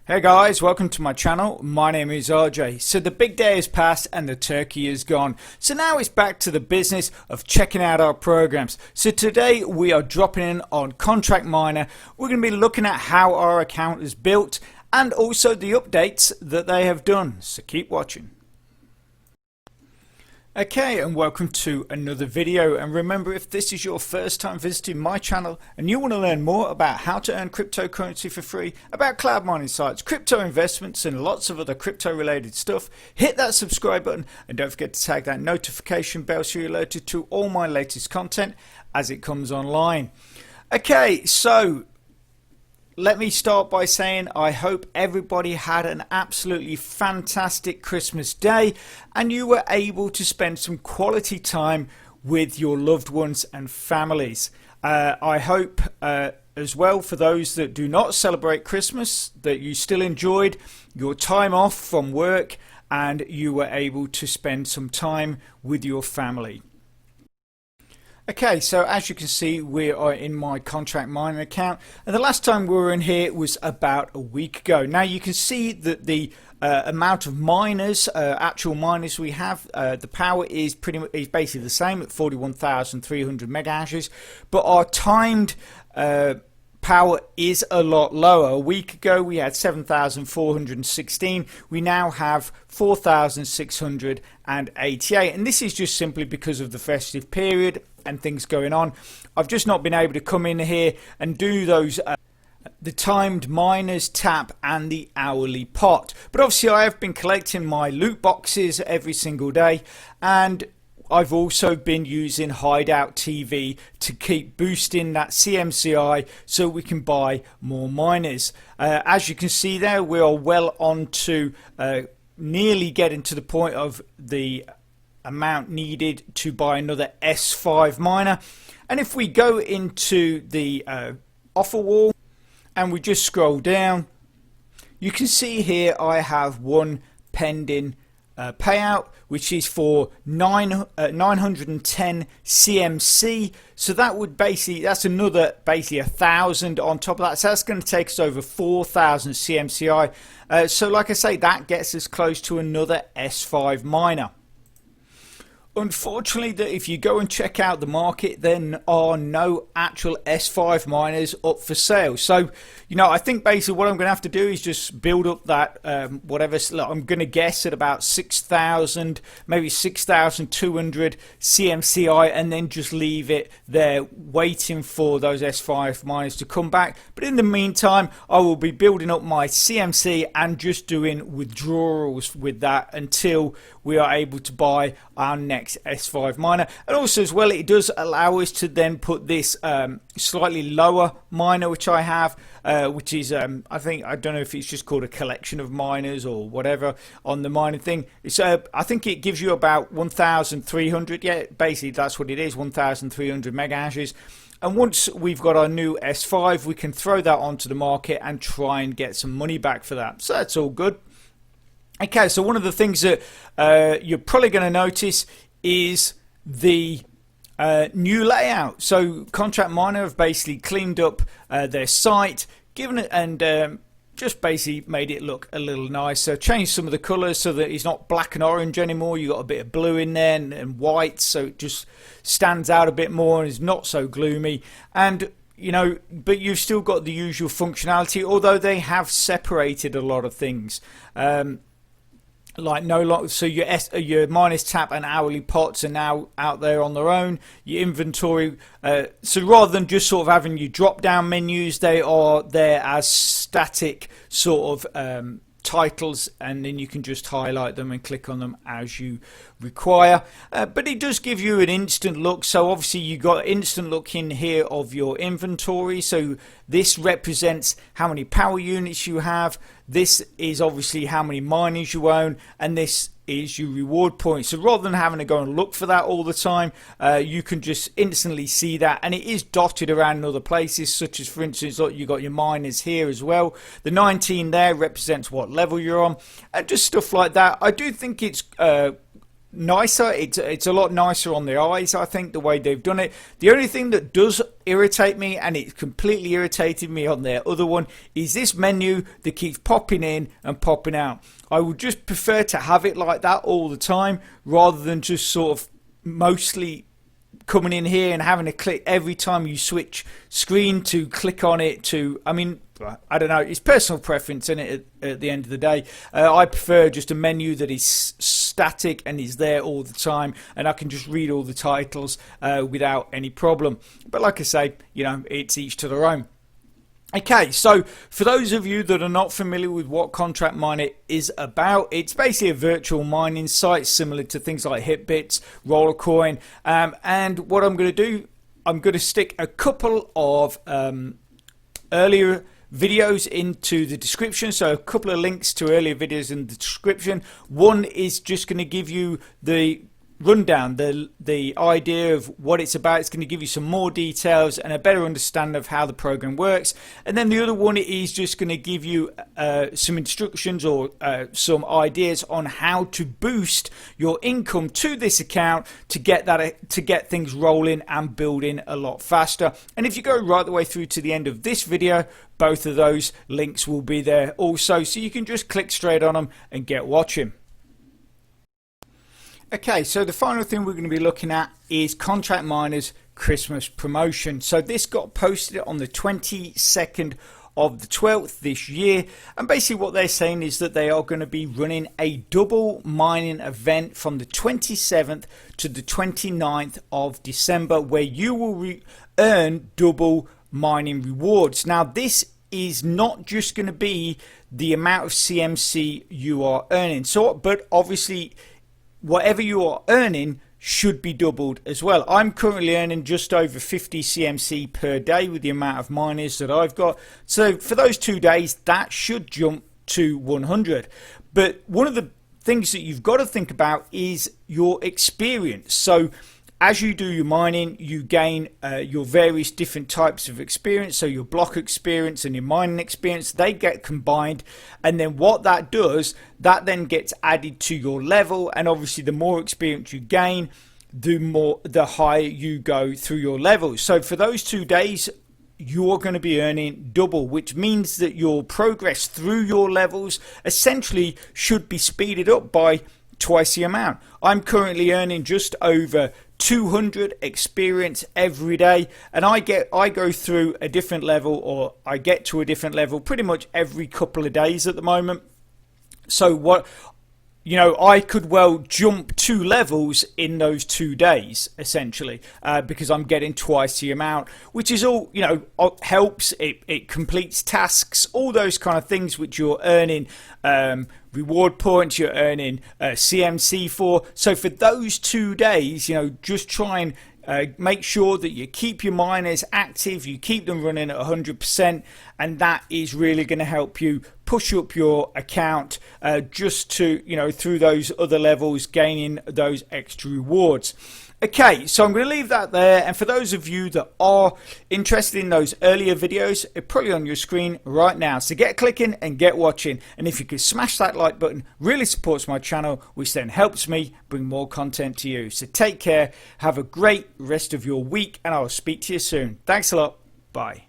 Hey guys, welcome to my channel. My name is RJ. So the big day has passed and the turkey is gone. So now it's back to the business of checking out our programs. So today we are dropping in on Contract Miner. We're going to be looking at how our account is built and also the updates that they have done. So keep watching. Okay, and welcome to another video. And remember, if this is your first time visiting my channel and you want to learn more about how to earn cryptocurrency for free, about cloud mining sites, crypto investments and lots of other crypto related stuff, hit that subscribe button and don't forget to tag that notification bell so you're alerted to all my latest content as it comes online. Okay, so let me start by saying I hope everybody had an absolutely fantastic Christmas day and you were able to spend some quality time with your loved ones and families. I hope as well, for those that do not celebrate Christmas, that you still enjoyed your time off from work and you were able to spend some time with your family. Okay, so as you can see, we are in my Contract Miner account, and the last time we were in here was about a week ago. Now you can see that the amount of miners, actual miners we have, the power is basically the same at 41,300 mega hashes, but our timed power is a lot lower. A week ago we had 7,416. We now have 4,688, and this is just simply because of the festive period and things going on. I've just not been able to come in here and do those the timed miners tap and the hourly pot, but obviously I have been collecting my loot boxes every single day, and I've also been using Hideout TV to keep boosting that CMCI so we can buy more miners. As you can see there, we are well on to nearly getting to the point of the amount needed to buy another S5 miner. And if we go into the offer wall and we just scroll down, you can see here I have one pending payout, which is for 910 CMC. So that would that's another 1,000 on top of that. So that's going to take us over 4,000 CMCI. So like I say, that gets us close to another S5 miner. Unfortunately, that if you go and check out the market, there are no actual S5 miners up for sale. So, you know, I think basically what I'm going to have to do is just build up that whatever. I'm going to guess at about 6,000, maybe 6,200 CMCI, and then just leave it there waiting for those S5 miners to come back. But in the meantime, I will be building up my CMC and just doing withdrawals with that until we are able to buy our next S5 miner. And also as well, it does allow us to then put this slightly lower miner which I have, which is I don't know if it's just called a collection of miners or whatever on the mining thing. It's I think it gives you about 1,300. Yeah, basically that's what it is, 1,300 mega hashes. And once we've got our new S5, we can throw that onto the market and try and get some money back for that. So that's all good. Okay, so one of the things that you're probably going to notice is the new layout. So Contract Miner have basically cleaned up their site, given it, and just basically made it look a little nicer. Changed some of the colours so that it's not black and orange anymore. You got a bit of blue in there and white, so it just stands out a bit more and is not so gloomy. And you know, but you've still got the usual functionality, although they have separated a lot of things. Like no longer, so your miners tap and hourly pots are now out there on their own. Your inventory, so rather than just sort of having your drop down menus, they are there as static sort of titles, and then you can just highlight them and click on them as you require. But it does give you an instant look. So obviously you got instant look in here of your inventory. So this represents how many power units you have. This is obviously how many miners you own, and this is your reward points. So rather than having to go and look for that all the time, you can just instantly see that, and it is dotted around in other places, such as, for instance, look, you got your miners here as well. The 19 there represents what level you're on, and just stuff like that. I do think it's nicer. It's a lot nicer on the eyes, I think, the way they've done it. The only thing that does irritate me, and it's completely irritated me on their other one, is this menu that keeps popping in and popping out. I would just prefer to have it like that all the time, rather than just sort of mostly coming in here and having to click every time you switch screen to click on it to, I mean, I don't know, it's personal preference in it at the end of the day. I prefer just a menu that is static and is there all the time, and I can just read all the titles without any problem. But like I say, you know, it's each to their own. Okay, so for those of you that are not familiar with what Contract Miner is about, it's basically a virtual mining site similar to things like HitBits, Rollercoin, and what I'm going to do, I'm going to stick a couple of earlier videos into the description, so a couple of links to earlier videos in the description. One is just going to give you the rundown, the idea of what it's about. It's going to give you some more details and a better understanding of how the program works. And then the other one is just going to give you some instructions or some ideas on how to boost your income to this account to get things rolling and building a lot faster. And if you go right the way through to the end of this video, both of those links will be there also, so you can just click straight on them and get watching. Okay, so the final thing we're going to be looking at is Contract Miner's Christmas promotion. So this got posted on the 22nd of the 12th this year, and basically what they're saying is that they are going to be running a double mining event from the 27th to the 29th of December, where you will earn double mining rewards. Now this is not just going to be the amount of CMC you are earning, but obviously whatever you are earning should be doubled as well. I'm currently earning just over 50 CMC per day with the amount of miners that I've got. So for those 2 days, that should jump to 100. But one of the things that you've got to think about is your experience. So as you do your mining, you gain your various different types of experience. So your block experience and your mining experience, they get combined. And then what that does, that then gets added to your level. And obviously the more experience you gain, the higher you go through your levels. So for those 2 days, you're going to be earning double, which means that your progress through your levels essentially should be speeded up by twice the amount. I'm currently earning just over 200 experience every day, and I go through a different level, or I get to a different level pretty much every couple of days at the moment. So what, you know, I could well jump 2 levels in those 2 days essentially, because I'm getting twice the amount, which is all, you know, helps. It completes tasks, all those kind of things which you're earning reward points, you're earning CMC for. So for those 2 days, you know, just try and make sure that you keep your miners active, you keep them running at 100%, and that is really going to help you push up your account just to, you know, through those other levels, gaining those extra rewards. Okay, so I'm going to leave that there, and for those of you that are interested in those earlier videos, it's probably on your screen right now. So get clicking and get watching, and if you could smash that like button, really supports my channel, which then helps me bring more content to you. So take care, have a great rest of your week, and I'll speak to you soon. Thanks a lot, bye.